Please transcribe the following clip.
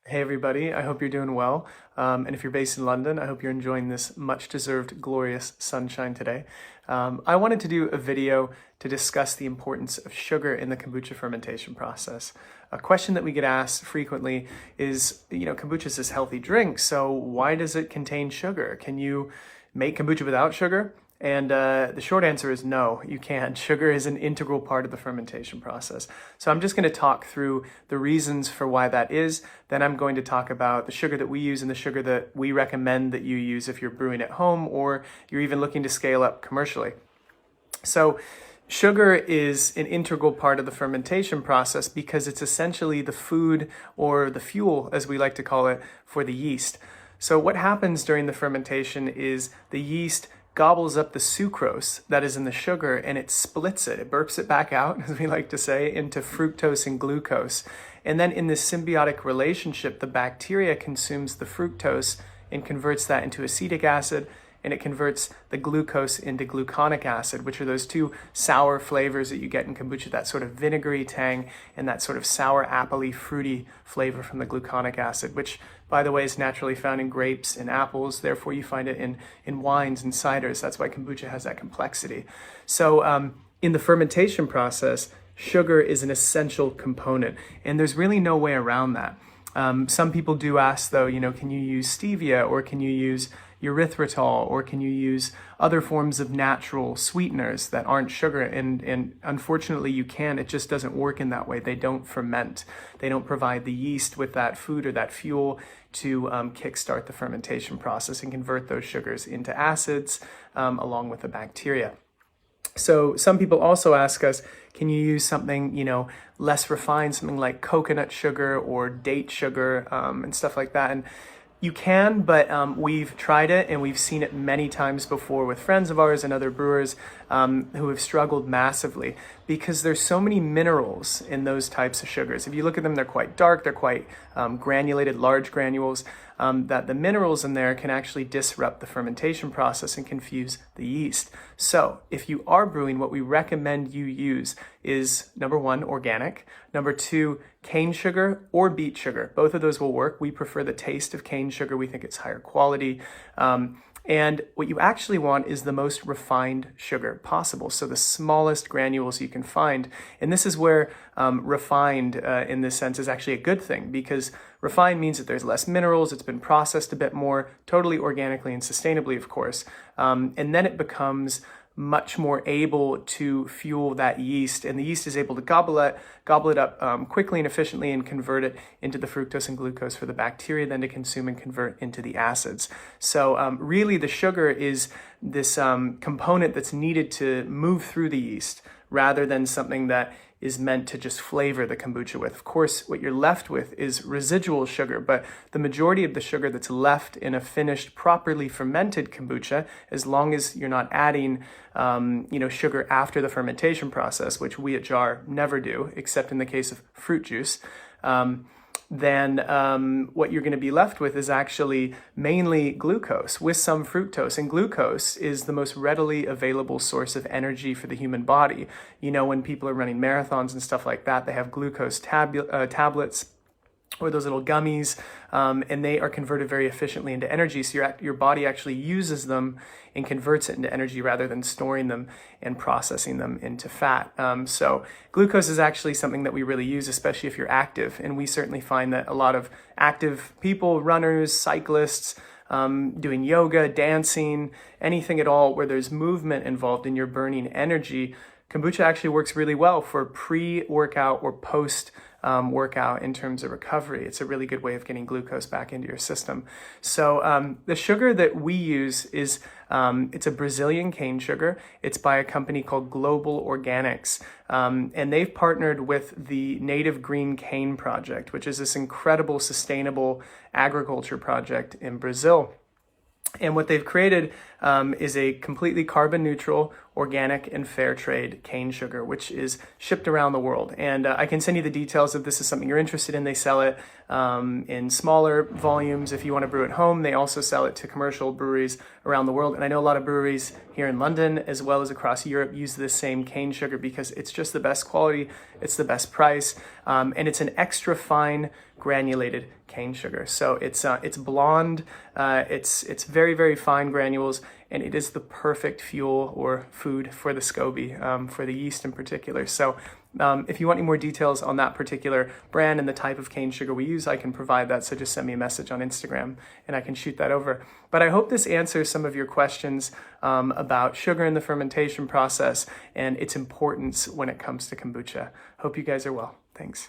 Hey everybody, I hope you're doing well. And if you're based in London, I hope you're enjoying this much-deserved glorious sunshine today. I wanted to do a video to discuss the importance of sugar in the kombucha fermentation process. A question that we get asked frequently is, kombucha is this healthy drink, so why does it contain sugar? Can you make kombucha without sugar? And the short answer is no, you can't. Sugar is an integral part of the fermentation process. So I'm just going to talk through the reasons for why that is. Then I'm going to talk about the sugar that we use and the sugar that we recommend that you use if you're brewing at home or you're even looking to scale up commercially. So sugar is an integral part of the fermentation process because it's essentially the food or the fuel, as we like to call it, for the yeast. So what happens during the fermentation is the yeast gobbles up the sucrose that is in the sugar and it splits it. It burps it back out, as we like to say, into fructose and glucose. And then in this symbiotic relationship, the bacteria consumes the fructose and converts that into acetic acid, and it converts the glucose into gluconic acid, which are those two sour flavors that you get in kombucha, that sort of vinegary tang and that sort of sour, appley, fruity flavor from the gluconic acid, which, by the way, is naturally found in grapes and apples. Therefore, you find it in wines and ciders. That's why kombucha has that complexity. So in the fermentation process, sugar is an essential component, and there's really no way around that. Some people do ask, though, can you use stevia, or can you use erythritol, or can you use other forms of natural sweeteners that aren't sugar? And unfortunately you can. It just doesn't work in that way. They don't ferment. They don't provide the yeast with that food or that fuel to kickstart the fermentation process and convert those sugars into acids along with the bacteria. So some people also ask us, can you use something, less refined, something like coconut sugar or date sugar and stuff like that? And you can, but we've tried it and we've seen it many times before with friends of ours and other brewers who have struggled massively because there's so many minerals in those types of sugars. If you look at them, they're quite dark, they're quite granulated, large granules, that the minerals in there can actually disrupt the fermentation process and confuse the yeast. So if you are brewing, what we recommend you use is, number one, organic. Number two, cane sugar or beet sugar. Both of those will work. We prefer the taste of cane sugar. We think it's higher quality. And what you actually want is the most refined sugar possible. So the smallest granules you can find. And this is where refined in this sense is actually a good thing, because refined means that there's less minerals, it's been processed a bit more, totally organically and sustainably, of course. And then it becomes much more able to fuel that yeast, and the yeast is able to gobble it up quickly and efficiently and convert it into the fructose and glucose for the bacteria then to consume and convert into the acids. So really the sugar is this component that's needed to move through the yeast rather than something that is meant to just flavor the kombucha with. Of course, what you're left with is residual sugar, but the majority of the sugar that's left in a finished, properly fermented kombucha, as long as you're not adding sugar after the fermentation process, which we at Jar never do, except in the case of fruit juice, then what you're going to be left with is actually mainly glucose with some fructose. And glucose is the most readily available source of energy for the human body. When people are running marathons and stuff like that, they have glucose tablets or those little gummies, and they are converted very efficiently into energy. So your body actually uses them and converts it into energy rather than storing them and processing them into fat. So glucose is actually something that we really use, especially if you're active. And we certainly find that a lot of active people, runners, cyclists, doing yoga, dancing, anything at all where there's movement involved in your burning energy, kombucha actually works really well for pre-workout or post-workout in terms of recovery. It's a really good way of getting glucose back into your system. So the sugar that we use is, it's a Brazilian cane sugar. It's by a company called Global Organics. And they've partnered with the Native Green Cane Project, which is this incredible sustainable agriculture project in Brazil. And what they've created is a completely carbon neutral, organic, and fair trade cane sugar, which is shipped around the world. And I can send you the details if this is something you're interested in. They sell it in smaller volumes if you want to brew at home. They also sell it to commercial breweries around the world. And I know a lot of breweries here in London as well as across Europe use this same cane sugar because it's just the best quality, it's the best price, and it's an extra fine granulated cane sugar. So it's blonde, it's very, very fine granules, and it is the perfect fuel or food for the SCOBY, for the yeast in particular. So if you want any more details on that particular brand and the type of cane sugar we use, I can provide that. So just send me a message on Instagram and I can shoot that over. But I hope this answers some of your questions about sugar in the fermentation process and its importance when it comes to kombucha. Hope you guys are well. Thanks.